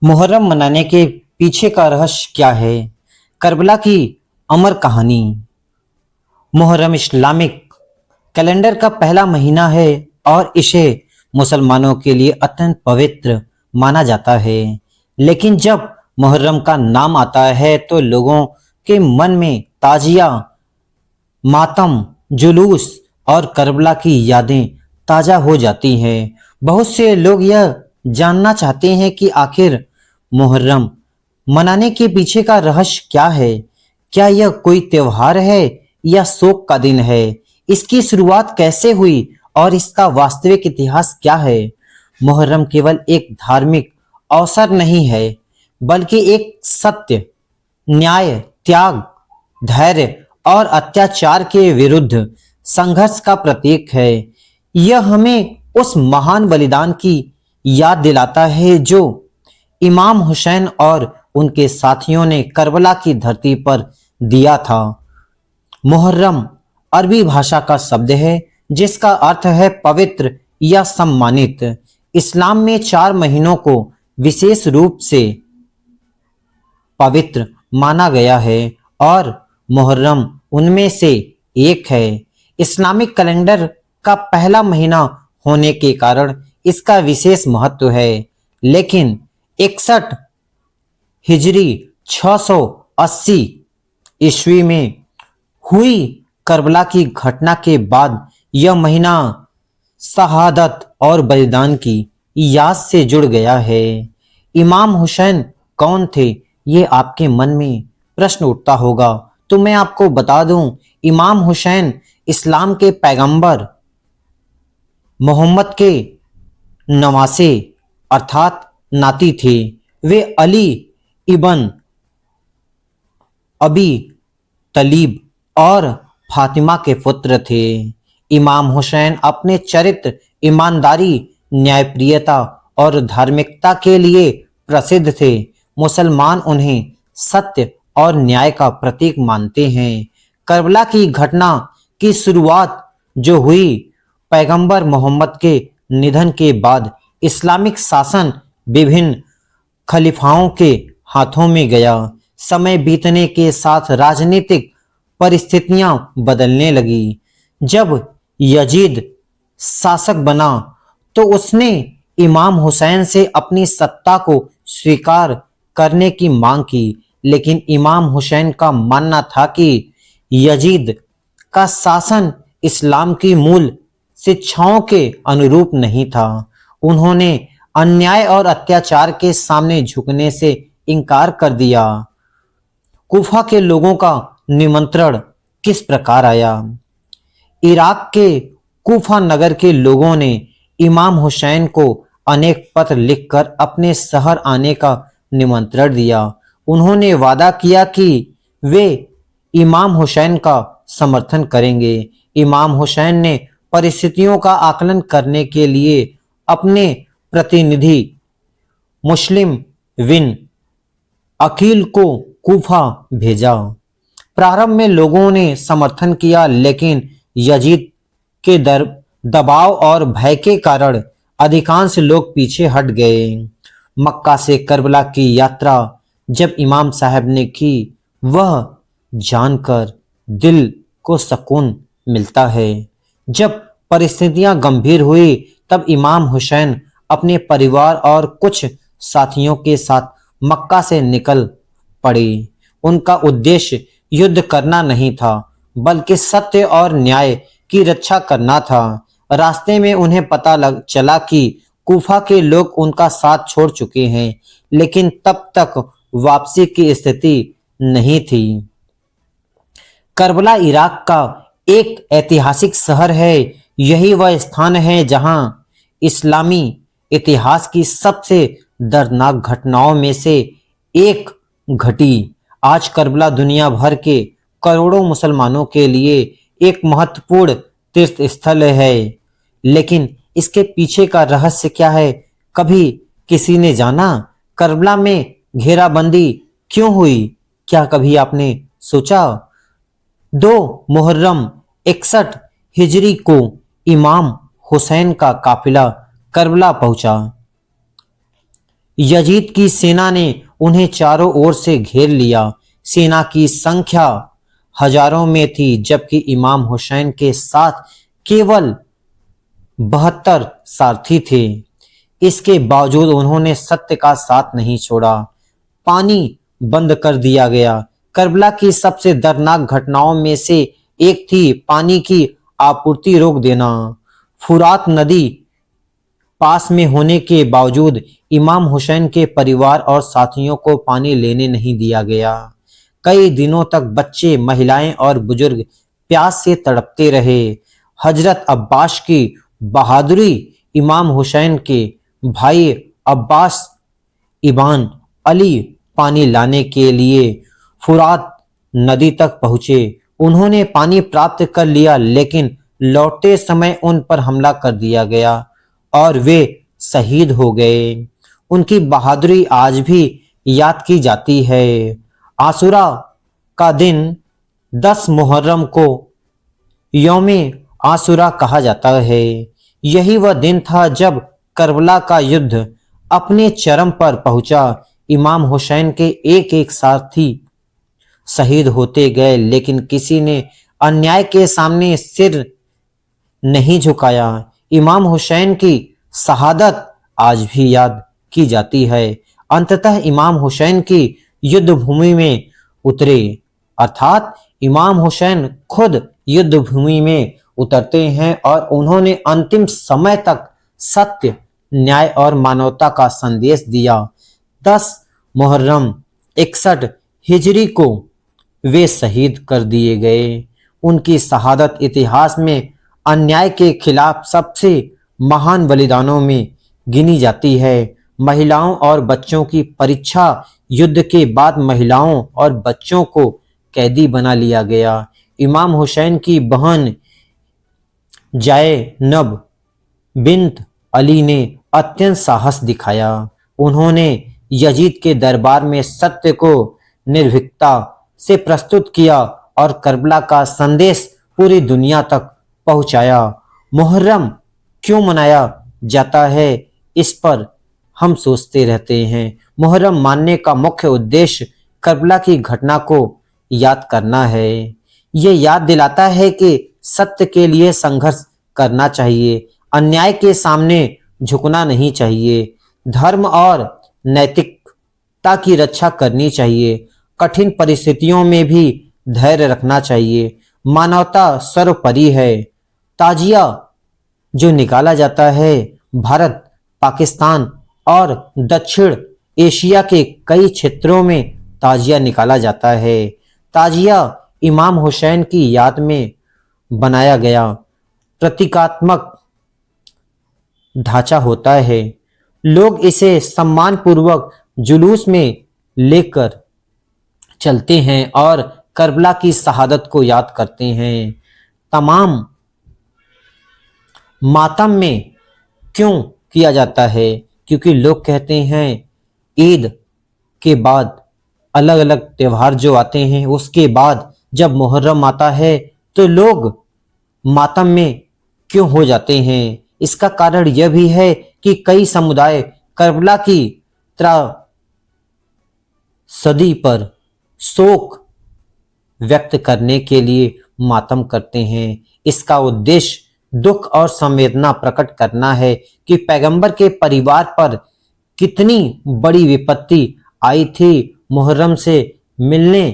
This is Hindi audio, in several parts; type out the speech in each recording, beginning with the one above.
मुहर्रम मनाने के पीछे का रहस्य क्या है? करबला की अमर कहानी। मुहर्रम इस्लामिक कैलेंडर का पहला महीना है और इसे मुसलमानों के लिए अत्यंत पवित्र माना जाता है। लेकिन जब मुहर्रम का नाम आता है तो लोगों के मन में ताजिया, मातम, जुलूस और करबला की यादें ताजा हो जाती हैं। बहुत से लोग यह जानना चाहते हैं कि आखिर मुहर्रम मनाने के पीछे का रहस्य क्या है। क्या यह कोई त्योहार है या शोक का दिन है? इसकी शुरुआत कैसे हुई और इसका वास्तविक इतिहास क्या है? मुहर्रम केवल एक धार्मिक अवसर नहीं है, बल्कि एक सत्य, न्याय, त्याग, धैर्य और अत्याचार के विरुद्ध संघर्ष का प्रतीक है। यह हमें उस महान बलिदान की याद दिलाता है जो इमाम हुसैन और उनके साथियों ने करबला की धरती पर दिया था। मुहर्रम अरबी भाषा का शब्द है जिसका अर्थ है पवित्र या सम्मानित। इस्लाम में 4 महीनों को विशेष रूप से पवित्र माना गया है और मुहर्रम उनमें से एक है। इस्लामिक कैलेंडर का पहला महीना होने के कारण इसका विशेष महत्व है। लेकिन 61 हिजरी 680 ईस्वी में हुई करबला की घटना के बाद यह महीना शहादत और बलिदान की याद से जुड़ गया है। इमाम हुसैन कौन थे? ये आपके मन में प्रश्न उठता होगा, तो मैं आपको बता दूं, इमाम हुसैन इस्लाम के पैगंबर मोहम्मद के नवासे अर्थात नाती थे। वे अली इबन अबी तलीब और फातिमा के पुत्र थे। इमाम हुसैन अपने चरित्र, ईमानदारी, न्यायप्रियता और धार्मिकता के लिए प्रसिद्ध थे। मुसलमान उन्हें सत्य और न्याय का प्रतीक मानते हैं। करबला की घटना की शुरुआत जो हुई पैगंबर मोहम्मद के निधन के बाद इस्लामिक शासन विभिन्न खलीफाओं के हाथों में गया। समय बीतने के साथ राजनीतिक परिस्थितियां बदलने लगी। जब यजीद शासक बना तो उसने इमाम हुसैन से अपनी सत्ता को स्वीकार करने की मांग की, लेकिन इमाम हुसैन का मानना था कि यजीद का शासन इस्लाम की मूल शिक्षाओं के अनुरूप नहीं था। उन्होंने अन्याय और अत्याचार के सामने झुकने से इनकार कर दिया। कूफा के लोगों का निमंत्रण किस प्रकार आया? इराक के कूफा नगर के लोगों ने इमाम हुसैन को अनेक पत्र लिखकर अपने शहर आने का निमंत्रण दिया। उन्होंने वादा किया कि वे इमाम हुसैन का समर्थन करेंगे। इमाम हुसैन ने परिस्थितियों का आकलन करने के लिए अपने प्रतिनिधि मुस्लिम बिन अकील को कूफा भेजा। प्रारंभ में लोगों ने समर्थन किया, लेकिन यजीद के दबाव और भय के कारण अधिकांश लोग पीछे हट गए। मक्का से करबला की यात्रा जब इमाम साहब ने की, वह जानकर दिल को सुकून मिलता है। जब परिस्थितियां गंभीर हुई तब इमाम हुसैन अपने परिवार और कुछ साथियों के साथ मक्का से निकल पड़े। उनका उद्देश्य युद्ध करना नहीं था, बल्कि सत्य और न्याय की रक्षा करना था। रास्ते में उन्हें पता चला कि कूफा के लोग उनका साथ छोड़ चुके हैं, लेकिन तब तक वापसी की स्थिति नहीं थी। करबला इराक का एक ऐतिहासिक शहर है। यही वह स्थान है जहां इस्लामी इतिहास की सबसे दर्दनाक घटनाओं में से एक घटी। आज करबला दुनिया भर के करोड़ों मुसलमानों के लिए एक महत्वपूर्ण तीर्थ स्थल है। लेकिन इसके पीछे का रहस्य क्या है? कभी किसी ने जाना? करबला में घेराबंदी क्यों हुई? क्या कभी आपने सोचा? 2 मुहर्रम 61 हिजरी को इमाम हुसैन का काफिला करबला पहुंचा। यजीद की सेना ने उन्हें चारों ओर से घेर लिया। सेना की संख्या हजारों में थी, जबकि इमाम हुसैन के साथ केवल 72 सारथी थे। इसके बावजूद उन्होंने सत्य का साथ नहीं छोड़ा। पानी बंद कर दिया गया। करबला की सबसे दर्दनाक घटनाओं में से एक थी पानी की आपूर्ति रोक देना। फुरात नदी पास में होने के बावजूद इमाम हुसैन के परिवार और साथियों को पानी लेने नहीं दिया गया। कई दिनों तक बच्चे, महिलाएं और बुजुर्ग प्यास से तड़पते रहे। हजरत अब्बास की बहादुरी, इमाम हुसैन के भाई अब्बास इबान अली पानी लाने के लिए फुरात नदी तक पहुंचे। उन्होंने पानी प्राप्त कर लिया, लेकिन लौटते समय उन पर हमला कर दिया गया और वे शहीद हो गए। उनकी बहादुरी आज भी याद की जाती है। आशुरा का दिन 10 मुहर्रम को यौमे आशुरा कहा जाता है। यही वह दिन था जब करबला का युद्ध अपने चरम पर पहुंचा। इमाम हुसैन के एक एक साथी शहीद होते गए, लेकिन किसी ने अन्याय के सामने सिर नहीं झुकाया। इमाम हुसैन की शहादत आज भी याद की जाती है। अंततः इमाम हुसैन की युद्ध भूमि में उतरे, अर्थात इमाम हुसैन खुद युद्ध भूमि में उतरते हैं और उन्होंने अंतिम समय तक सत्य, न्याय और मानवता का संदेश दिया। 10 मुहर्रम 61 हिजरी को वे शहीद कर दिए गए। उनकी शहादत इतिहास में अन्याय के खिलाफ सबसे महान बलिदानों में गिनी जाती है। महिलाओं और बच्चों की परीक्षा, युद्ध के बाद महिलाओं और बच्चों को कैदी बना लिया गया। इमाम हुसैन की बहन ज़ैनब बिन्त अली ने अत्यंत साहस दिखाया। उन्होंने यजीद के दरबार में सत्य को निर्भीकता से प्रस्तुत किया और करबला का संदेश पूरी दुनिया तक पहुंचाया। मुहर्रम क्यों मनाया जाता है, इस पर हम सोचते रहते हैं। मुहर्रम मानने का मुख्य उद्देश्य करबला की घटना को याद करना है। ये याद दिलाता है कि सत्य के लिए संघर्ष करना चाहिए, अन्याय के सामने झुकना नहीं चाहिए, धर्म और नैतिकता की रक्षा करनी चाहिए, कठिन परिस्थितियों में भी धैर्य रखना चाहिए। मानवता सर्वोपरि है। ताजिया जो निकाला जाता है, भारत, पाकिस्तान और दक्षिण एशिया के कई क्षेत्रों में ताजिया निकाला जाता है। ताजिया इमाम हुसैन की याद में बनाया गया प्रतीकात्मक ढांचा होता है। लोग इसे सम्मानपूर्वक जुलूस में लेकर चलते हैं और करबला की शहादत को याद करते हैं। तमाम मातम में क्यों किया जाता है? क्योंकि लोग कहते हैं ईद के बाद अलग अलग त्योहार जो आते हैं, उसके बाद जब मुहर्रम आता है तो लोग मातम में क्यों हो जाते हैं। इसका कारण यह भी है कि कई समुदाय करबला की त्रासदी पर शोक व्यक्त करने के लिए मातम करते हैं। इसका उद्देश्य दुख और संवेदना प्रकट करना है कि पैगंबर के परिवार पर कितनी बड़ी विपत्ति आई थी। मुहर्रम से मिलने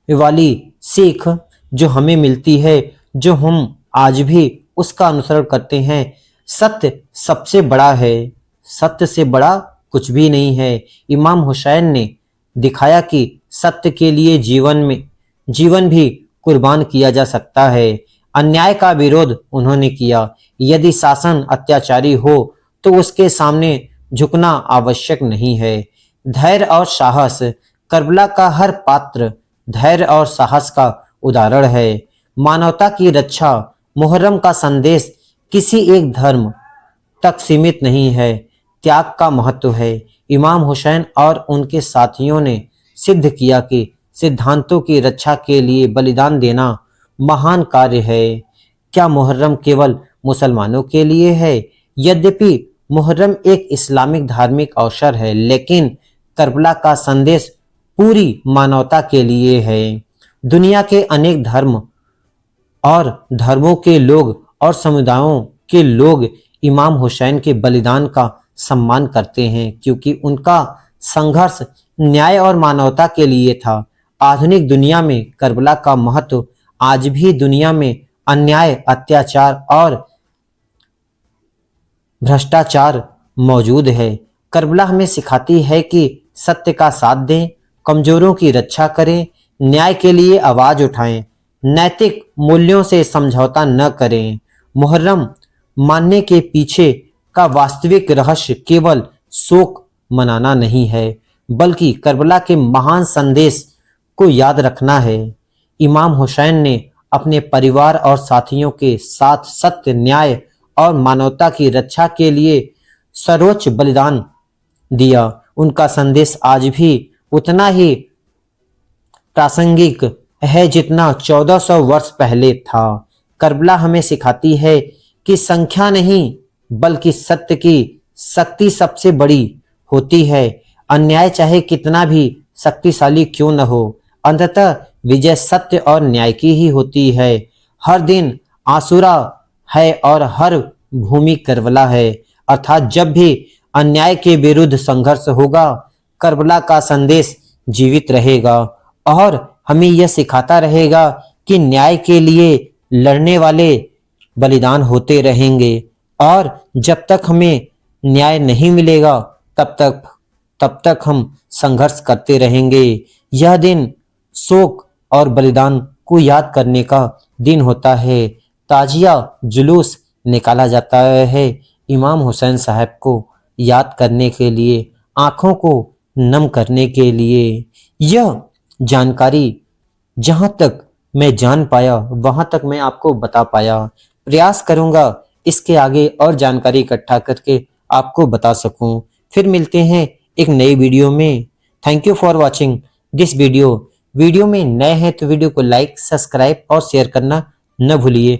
वाली सीख जो हमें मिलती है, जो हम आज भी उसका अनुसरण करते हैं, सत्य सबसे बड़ा है, सत्य से बड़ा कुछ भी नहीं है। इमाम हुसैन ने दिखाया कि सत्य के लिए जीवन भी कुर्बान किया जा सकता है। अन्याय का विरोध उन्होंने किया। यदि शासन अत्याचारी हो तो उसके सामने झुकना आवश्यक नहीं है। धैर्य और साहस, करबला का हर पात्र धैर्य और साहस का उदाहरण है। मानवता की रक्षा, मुहर्रम का संदेश किसी एक धर्म तक सीमित नहीं है, त्याग का महत्व है। इमाम हुसैन और उनके साथियों ने सिद्ध किया कि सिद्धांतों की रक्षा के लिए बलिदान देना महान कार्य है। क्या मुहर्रम केवल मुसलमानों के लिए है? यद्यपि मुहर्रम एक इस्लामिक धार्मिक अवसर है, लेकिन करबला का संदेश पूरी मानवता के लिए है। दुनिया के अनेक धर्म और धर्मों के लोग और समुदायों के लोग इमाम हुसैन के बलिदान का सम्मान करते हैं, क्योंकि उनका संघर्ष न्याय और मानवता के लिए था। आधुनिक दुनिया में करबला का महत्व आज भी दुनिया में अन्याय, अत्याचार और भ्रष्टाचार मौजूद है। करबला हमें सिखाती है कि सत्य का साथ दें, कमजोरों की रक्षा करें, न्याय के लिए आवाज उठाएं, नैतिक मूल्यों से समझौता न करें। मुहर्रम मानने के पीछे का वास्तविक रहस्य केवल शोक मनाना नहीं है, बल्कि करबला के महान संदेश को याद रखना है। इमाम हुसैन ने अपने परिवार और साथियों के साथ सत्य, न्याय और मानवता की रक्षा के लिए सर्वोच्च बलिदान दिया। उनका संदेश आज भी उतना ही प्रासंगिक है जितना 1400 वर्ष पहले था। करबला हमें सिखाती है कि संख्या नहीं बल्कि सत्य की शक्ति सबसे बड़ी होती है। अन्याय चाहे कितना भी शक्तिशाली क्यों न हो, अंततः विजय सत्य और न्याय की ही होती है। हर दिन आशूरा है और हर भूमि करबला है, अर्थात जब भी अन्याय के विरुद्ध संघर्ष होगा, करबला का संदेश जीवित रहेगा और हमें यह सिखाता रहेगा कि न्याय के लिए लड़ने वाले बलिदान होते रहेंगे और जब तक हमें न्याय नहीं मिलेगा तब तक हम संघर्ष करते रहेंगे। यह दिन शोक और बलिदान को याद करने का दिन होता है। ताजिया जुलूस निकाला जाता है इमाम हुसैन साहब को याद करने के लिए, आंखों को नम करने के लिए। यह जानकारी जहां तक मैं जान पाया वहां तक मैं आपको बता पाया। प्रयास करूंगा इसके आगे और जानकारी इकट्ठा करके आपको बता सकूं। फिर मिलते हैं एक नई वीडियो में। Thank you for watching this video. Video में नए हैं तो वीडियो को लाइक, सब्सक्राइब और शेयर करना न भूलिए।